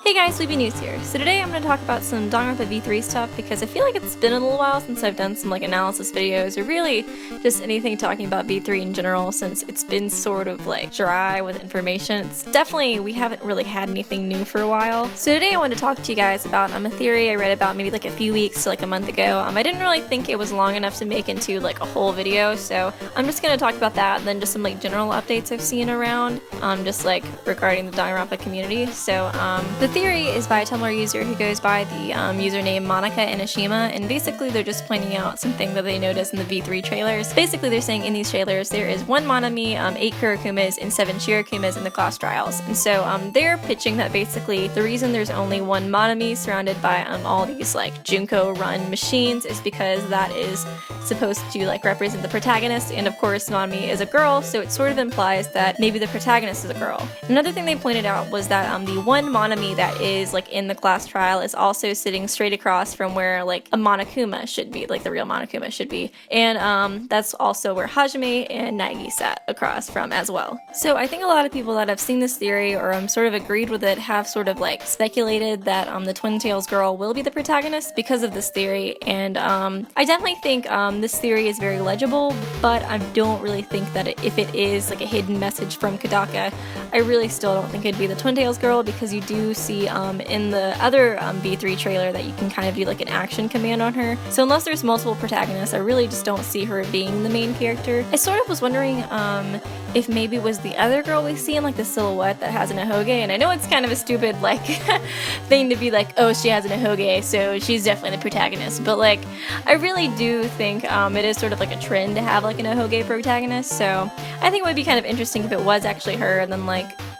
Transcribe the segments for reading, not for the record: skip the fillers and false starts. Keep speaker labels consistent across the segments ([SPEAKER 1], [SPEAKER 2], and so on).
[SPEAKER 1] Hey guys, Sleepy News here. So today I'm going to talk about some Danganronpa V3 stuff because I feel like it's been a little while since I've done some analysis videos or really just anything talking about V3 in general since it's been sort of dry with information. We haven't really had anything new for a while. So today I wanted to talk to you guys about a theory I read about maybe a few weeks to a month ago. I didn't really think it was long enough to make into a whole video, so I'm just going to talk about that and then just some general updates I've seen around just regarding the Danganronpa community. So the theory is by a Tumblr user who goes by the username Monacaenoshima, and basically they're just pointing out something that they noticed in the V3 trailers. Basically they're saying in these trailers there is 1 Monami, 8 Kurokumas, and 7 Shirakumas in the class trials. And so they're pitching that basically the reason there's only 1 Monami surrounded by all these Junko run machines is because that is supposed to represent the protagonist, and of course Monami is a girl, so it sort of implies that maybe the protagonist is a girl. Another thing they pointed out was that the 1 Monami that is in the class trial is also sitting straight across from where a Monokuma should be, the real Monokuma should be, and that's also where Hajime and Nagi sat across from as well. So I think a lot of people that have seen this theory or sort of agreed with it have sort of speculated that the Twin Tails girl will be the protagonist because of this theory, and I definitely think this theory is very legible, but I don't really think that if it is a hidden message from Kodaka, I really still don't think it'd be the Twin Tails girl, because you do see in the other V3 trailer that you can kind of do an action command on her. So unless there's multiple protagonists, I really just don't see her being the main character. I sort of was wondering if maybe it was the other girl we see in the silhouette that has an ahoge, and I know it's kind of a stupid thing to be oh, she has an ahoge, so she's definitely the protagonist, but I really do think it is sort of a trend to have an ahoge protagonist, so I think it would be kind of interesting if it was actually her, and then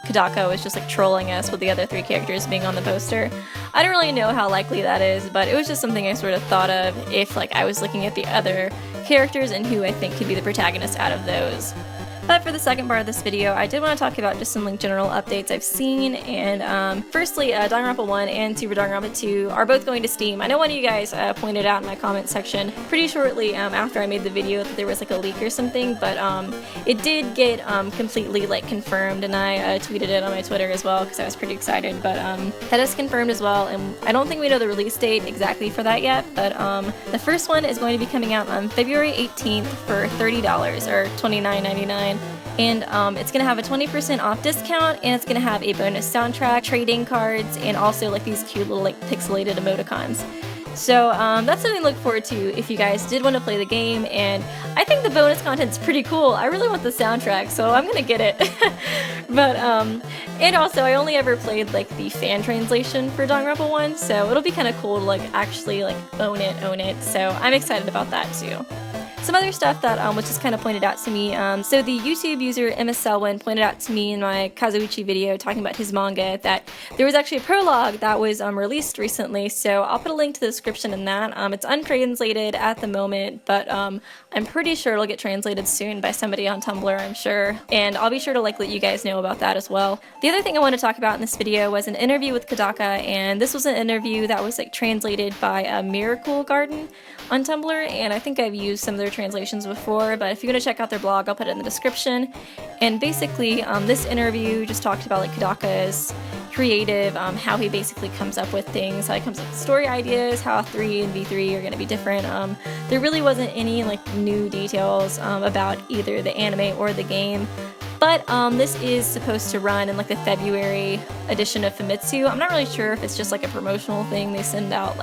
[SPEAKER 1] Kodaka was just trolling us with the other 3 characters being on the poster. I don't really know how likely that is, but it was just something I sort of thought of if I was looking at the other characters and who I think could be the protagonist out of those. But for the second part of this video, I did want to talk about just some general updates I've seen, and firstly, Danganronpa 1 and Super Danganronpa 2 are both going to Steam. I know one of you guys pointed out in my comment section pretty shortly after I made the video that there was a leak or something, but it did get completely confirmed, and I tweeted it on my Twitter as well because I was pretty excited, but that is confirmed as well, and I don't think we know the release date exactly for that yet, but the first one is going to be coming out on February 18th for $30 or $29.99. And it's going to have a 20% off discount, and it's going to have a bonus soundtrack, trading cards, and also these cute little pixelated emoticons. So that's something to look forward to if you guys did want to play the game, and I think the bonus content's pretty cool. I really want the soundtrack, so I'm gonna get it. But and also I only ever played the fan translation for Danganronpa 1, so it'll be kind of cool to actually own it. So I'm excited about that too. Some other stuff that was just kind of pointed out to me, so the YouTube user MS Selwyn pointed out to me in my Kazuichi video talking about his manga that there was actually a prologue that was released recently, so I'll put a link to the description in that. It's untranslated at the moment, but I'm pretty sure it'll get translated soon by somebody on Tumblr, I'm sure, and I'll be sure to let you guys know about that as well. The other thing I want to talk about in this video was an interview with Kodaka, and this was an interview that was translated by Mirrorclegarden on Tumblr, and I think I've used some of their translations before, but if you want to check out their blog, I'll put it in the description. And basically, this interview just talked about Kodaka's creative, how he basically comes up with things, how he comes up with story ideas, how 3 and V3 are going to be different. There really wasn't any new details about either the anime or the game. But this is supposed to run in the February edition of Famitsu. I'm not really sure if it's just a promotional thing. They send out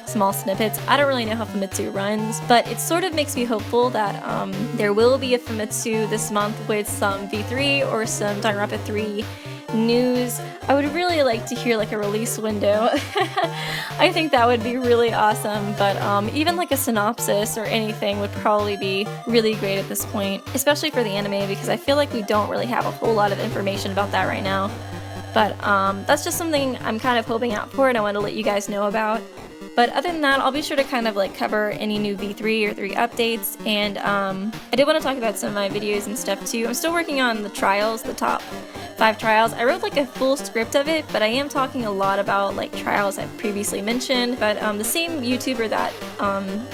[SPEAKER 1] small snippets. I don't really know how Famitsu runs, but it sort of makes me hopeful that there will be a Famitsu this month with some V3 or some Danganronpa 3 news. I would really like to hear a release window. I think that would be really awesome, but even a synopsis or anything would probably be really great at this point, especially for the anime, because I feel like we don't really have a whole lot of information about that right now. But that's just something I'm kind of hoping out for, and I want to let you guys know about. But other than that, I'll be sure to kind of cover any new V3 or 3 updates, and I did want to talk about some of my videos and stuff too. I'm still working on the trials, the top 5 trials. I wrote like a full script of it, but I am talking a lot about like trials I've previously mentioned. But the same YouTuber that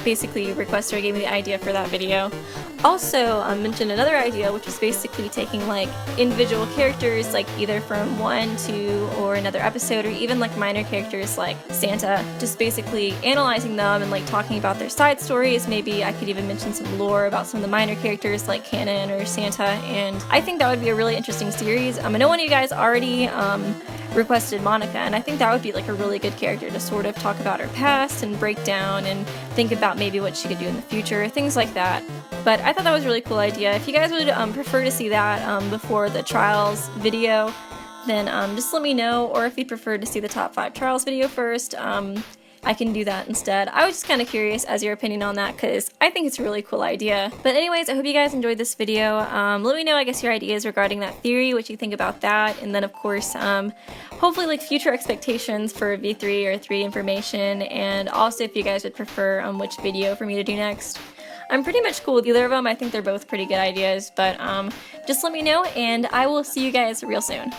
[SPEAKER 1] basically requested or gave me the idea for that video also mentioned another idea, which is basically taking like individual characters, like either from 1, 2, or another episode, or even like minor characters like Santa, just basically analyzing them and like talking about their side stories. Maybe I could even mention some lore about some of the minor characters like Canon or Santa, and I think that would be a really interesting series. I know one of you guys already requested Monica, and I think that would be like a really good character to sort of talk about her past and break down and think about maybe what she could do in the future, things like that. But I thought that was a really cool idea. If you guys would prefer to see that before the trials video, then just let me know, or if you prefer to see the top 5 trials video first, I can do that instead. I was just kind of curious as your opinion on that, because I think it's a really cool idea. But anyways, I hope you guys enjoyed this video. Let me know, I guess, your ideas regarding that theory, what you think about that, and then of course, hopefully like future expectations for V3 or 3 information, and also if you guys would prefer which video for me to do next. I'm pretty much cool with either of them. I think they're both pretty good ideas, but just let me know, and I will see you guys real soon.